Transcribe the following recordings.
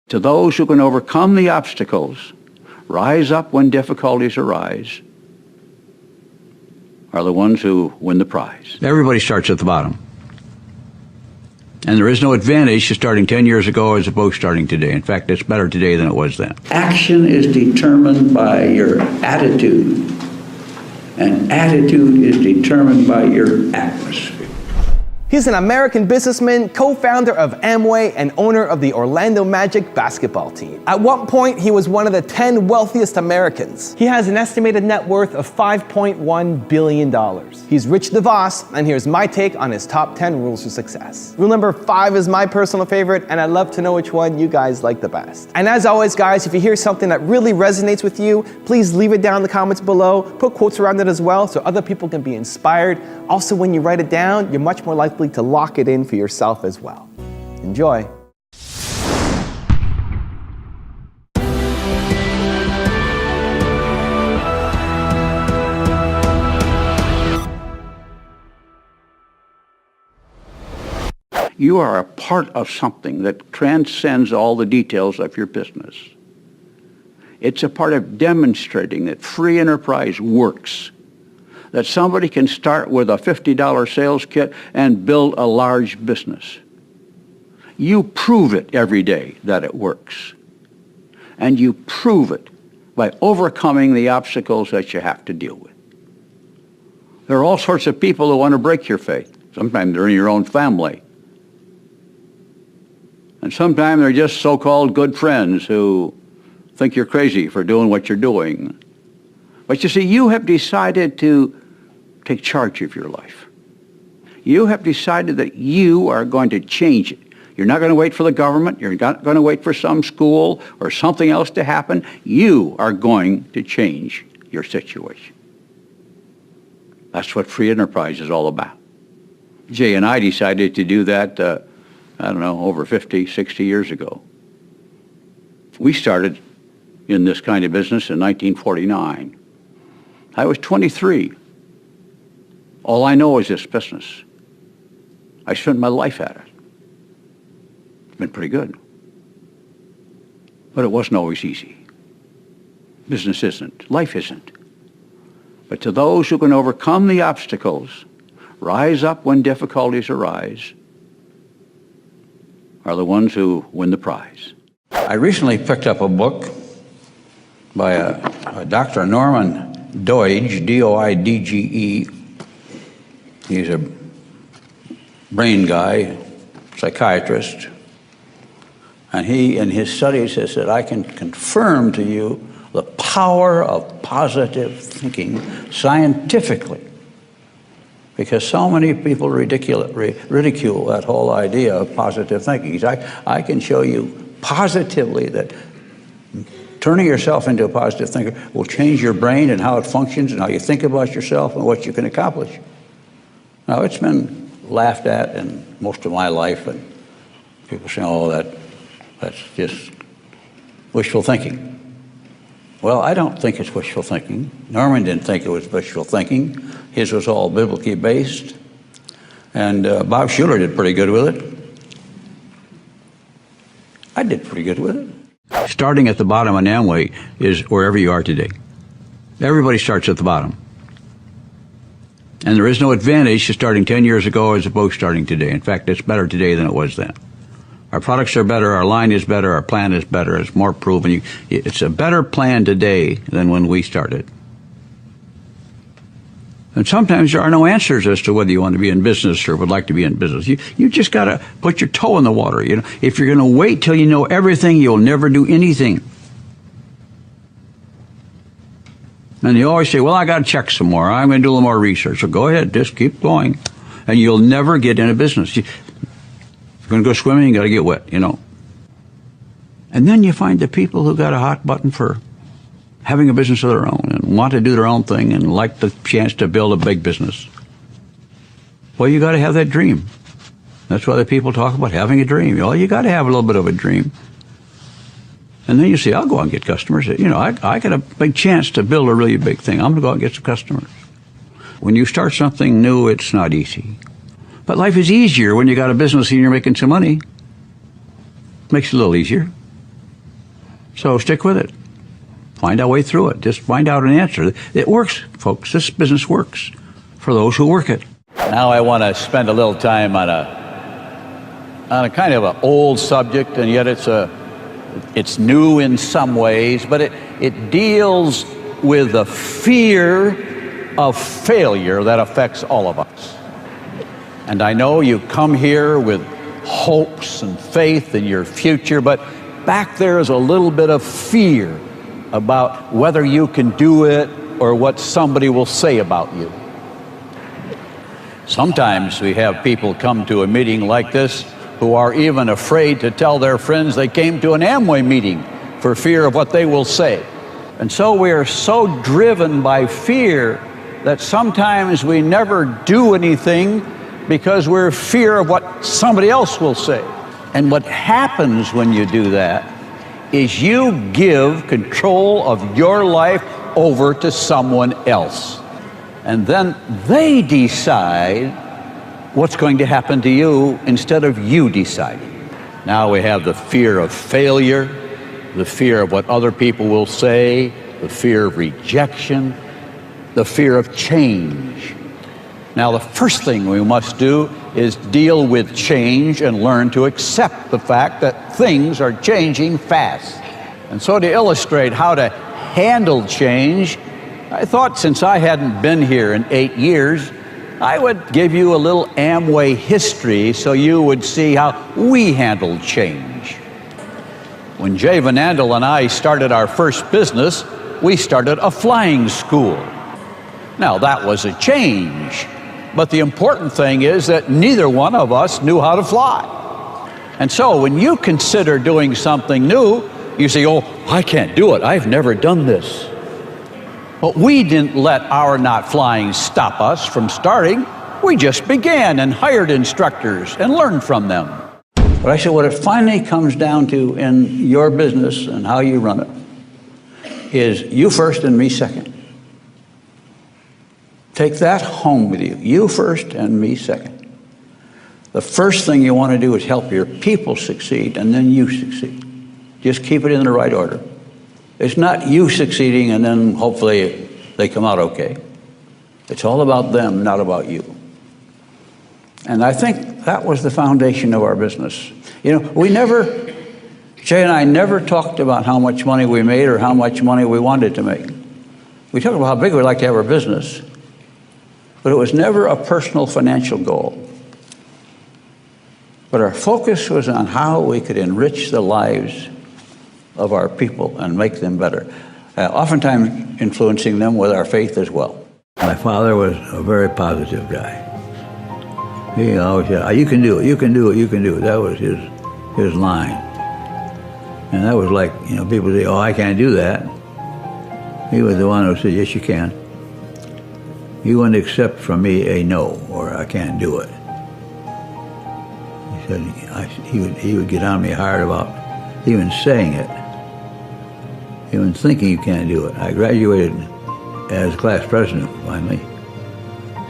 To those who can overcome the obstacles, rise up when difficulties arise, are the ones who win the prize. Everybody starts at the bottom. And there is no advantage to starting 10 years ago as opposed to starting today. In fact, it's better today than it was then. Action is determined by your attitude, and attitude is determined by your atmosphere. He's an American businessman, co-founder of Amway, and owner of the Orlando Magic basketball team. At one point, he was one of the 10 wealthiest Americans. He has an estimated net worth of $5.1 billion. He's Rich DeVos, and here's my take on his top 10 rules for success. Rule number 5 is my personal favorite, and I'd love to know which one you guys like the best. And as always, guys, if you hear something that really resonates with you, please leave it down in the comments below. Put quotes around it as well so other people can be inspired. Also, when you write it down, you're much more likely to lock it in for yourself as well. Enjoy. You are a part of something that transcends all the details of your business. It's a part of demonstrating that free enterprise works, that somebody can start with a $50 sales kit and build a large business. You prove it every day that it works. And you prove it by overcoming the obstacles that you have to deal with. There are all sorts of people who want to break your faith. Sometimes they're in your own family. And sometimes they're just so-called good friends who think you're crazy for doing what you're doing. But you see, you have decided to take charge of your life. You have decided that you are going to change it. You're not going to wait for the government. You're not going to wait for some school or something else to happen. You are going to change your situation. That's what free enterprise is all about. Jay and I decided to do that, over 50, 60 years ago. We started in this kind of business in 1949. I was 23. All I know is this business. I spent my life at it. It's been pretty good. But it wasn't always easy. Business isn't. Life isn't. But to those who can overcome the obstacles, rise up when difficulties arise, are the ones who win the prize. I recently picked up a book by a Dr. Norman Doidge, D-O-I-D-G-E. He's a brain guy, psychiatrist. And he, in his studies, has said, I can confirm to you the power of positive thinking scientifically. Because so many people ridicule that whole idea of positive thinking. I can show you positively that turning yourself into a positive thinker will change your brain and how it functions and how you think about yourself and what you can accomplish. Now, it's been laughed at in most of my life, and people say, oh, that's just wishful thinking. Well, I don't think it's wishful thinking. Norman didn't think it was wishful thinking. His was all biblically based. And Bob Schuller did pretty good with it. I did pretty good with it. Starting at the bottom on Amway is wherever you are today. Everybody starts at the bottom. And there is no advantage to starting 10 years ago as opposed to starting today. In fact, it's better today than it was then. Our products are better, our line is better, our plan is better, it's more proven. It's a better plan today than when we started. And sometimes there are no answers as to whether you want to be in business or would like to be in business. You just got to put your toe in the water. You know, if you're going to wait till you know everything, you'll never do anything. And you always say, well, I got to check some more. I'm going to do a little more research. So go ahead, just keep going. And you'll never get into business. If you're going to go swimming, you got to get wet, you know. And then you find the people who got a hot button for having a business of their own and want to do their own thing and like the chance to build a big business. Well, you got to have that dream. That's why the people talk about having a dream. Well, you got to have a little bit of a dream. And then you say, I'll go out and get customers. You know, I got a big chance to build a really big thing. I'm going to go out and get some customers. When you start something new, it's not easy. But life is easier when you got a business and you're making some money. Makes it a little easier. So stick with it. Find our way through it. Just find out an answer. It works, folks. This business works for those who work it. Now I want to spend a little time on a kind of an old subject, and yet it's new in some ways, but it deals with the fear of failure that affects all of us. And I know you come here with hopes and faith in your future, but back there is a little bit of fear about whether you can do it or what somebody will say about you. Sometimes we have people come to a meeting like this who are even afraid to tell their friends they came to an Amway meeting for fear of what they will say. And so we are so driven by fear that sometimes we never do anything because we're fear of what somebody else will say. And what happens when you do that is you give control of your life over to someone else. And then they decide what's going to happen to you instead of you deciding. Now we have the fear of failure, the fear of what other people will say, the fear of rejection, the fear of change. Now the first thing we must do is deal with change and learn to accept the fact that things are changing fast. And so to illustrate how to handle change, I thought since I hadn't been here in 8 years, I would give you a little Amway history so you would see how we handled change. When Jay Van Andel and I started our first business, we started a flying school. Now that was a change, but the important thing is that neither one of us knew how to fly. And so when you consider doing something new, you say, oh, I can't do it. I've never done this. But we didn't let our not flying stop us from starting. We just began and hired instructors and learned from them. But I said, what it finally comes down to in your business and how you run it is you first and me second. Take that home with you. You first and me second. The first thing you want to do is help your people succeed, and then you succeed. Just keep it in the right order. It's not you succeeding and then hopefully they come out okay. It's all about them, not about you. And I think that was the foundation of our business. You know, Jay and I never talked about how much money we made or how much money we wanted to make. We talked about how big we'd like to have our business, but it was never a personal financial goal. But our focus was on how we could enrich the lives of our people and make them better, oftentimes influencing them with our faith as well. My father was a very positive guy. He always said, you can do it, you can do it, you can do it. That was his line. And that was like, you know, people say, oh, I can't do that. He was the one who said, yes, you can. He wouldn't accept from me a no, or I can't do it. He said, he would get on me hard about even saying it. Even thinking you can't do it. I graduated as class president finally,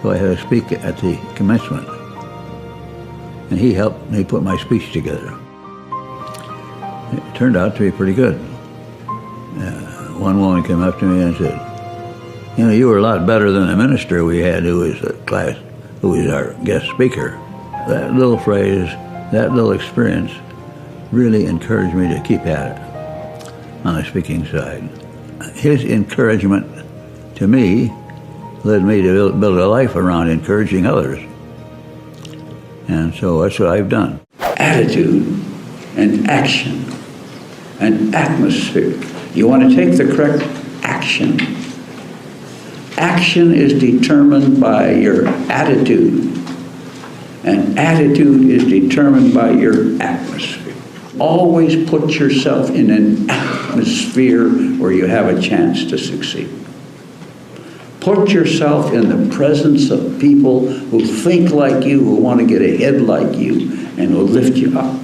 so I had to speak at the commencement. And he helped me put my speech together. It turned out to be pretty good. One woman came up to me and said, you know, you were a lot better than the minister we had who was our guest speaker. That little phrase, that little experience really encouraged me to keep at it on the speaking side. His encouragement to me led me to build a life around encouraging others. And so that's what I've done. Attitude and action and atmosphere. You want to take the correct action. Action is determined by your attitude, and attitude is determined by your atmosphere. Always put yourself in an atmosphere where you have a chance to succeed. Put yourself in the presence of people who think like you, who want to get ahead like you, and will lift you up.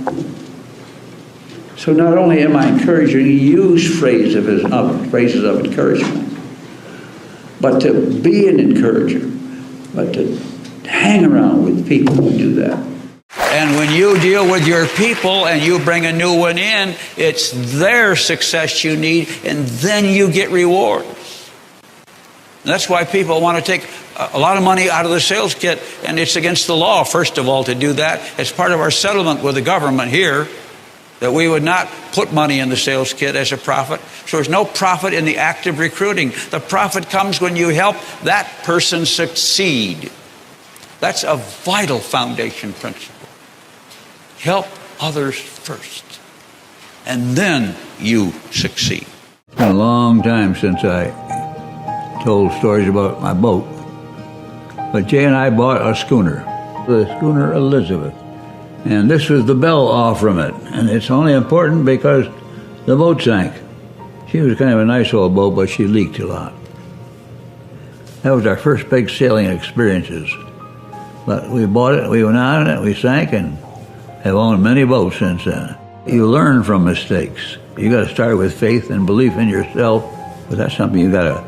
So not only am I encouraging you to use phrases of encouragement, but to be an encourager, but to hang around with people who do that. And when you deal with your people and you bring a new one in, it's their success you need, and then you get rewards. That's why people want to take a lot of money out of the sales kit, and it's against the law, first of all, to do that. It's part of our settlement with the government here that we would not put money in the sales kit as a profit. So there's no profit in the act of recruiting. The profit comes when you help that person succeed. That's a vital foundation principle. Help others first, and then you succeed. It's been a long time since I told stories about my boat. But Jay and I bought a schooner, the schooner Elizabeth. And this was the bell off from it. And it's only important because the boat sank. She was kind of a nice old boat, but she leaked a lot. That was our first big sailing experiences. But we bought it, we went on it, we sank, and have owned many boats since then. You learn from mistakes. You got to start with faith and belief in yourself, but that's something you got to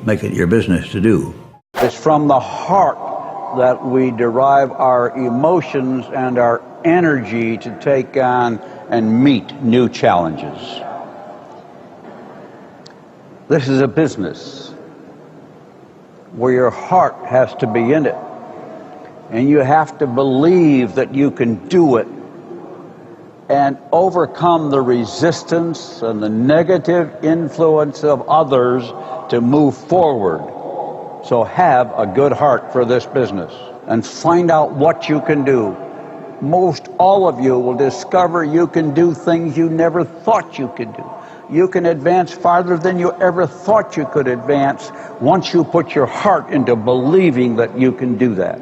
make it your business to do. It's from the heart that we derive our emotions and our energy to take on and meet new challenges. This is a business where your heart has to be in it, and you have to believe that you can do it and overcome the resistance and the negative influence of others to move forward. So have a good heart for this business and find out what you can do. Most all of you will discover you can do things you never thought you could do. You can advance farther than you ever thought you could advance once you put your heart into believing that you can do that.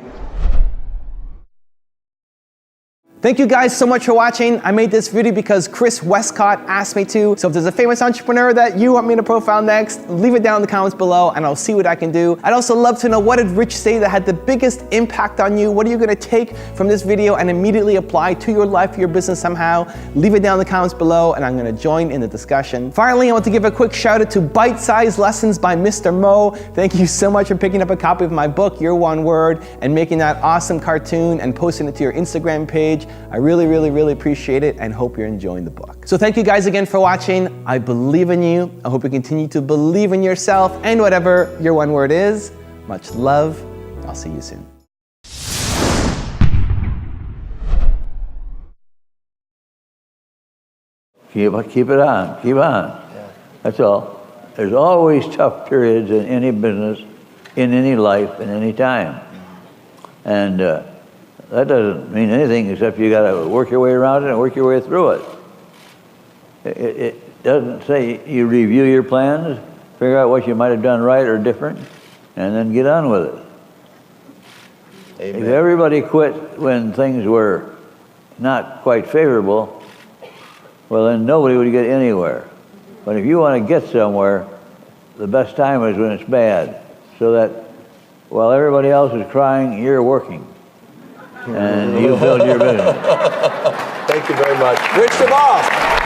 Thank you guys so much for watching. I made this video because Chris Westcott asked me to. So if there's a famous entrepreneur that you want me to profile next, leave it down in the comments below and I'll see what I can do. I'd also love to know, what did Rich say that had the biggest impact on you? What are you gonna take from this video and immediately apply to your life, your business somehow? Leave it down in the comments below and I'm gonna join in the discussion. Finally, I want to give a quick shout out to Bite Size Lessons by Mr. Mo. Thank you so much for picking up a copy of my book, Your One Word, and making that awesome cartoon and posting it to your Instagram page. I really, really, really appreciate it and hope you're enjoying the book. So thank you guys again for watching. I believe in you. I hope you continue to believe in yourself and whatever your one word is. Much love. I'll see you soon. Keep it on, keep on. That's all. There's always tough periods in any business, in any life, in any time. And that doesn't mean anything except you got to work your way around it and work your way through it. It doesn't say you review your plans, figure out what you might have done right or different, and then get on with it. Amen. If everybody quit when things were not quite favorable, well, then nobody would get anywhere. But if you want to get somewhere, the best time is when it's bad, so that while everybody else is crying, you're working. And you build your business. Thank you very much. Rich DeVos.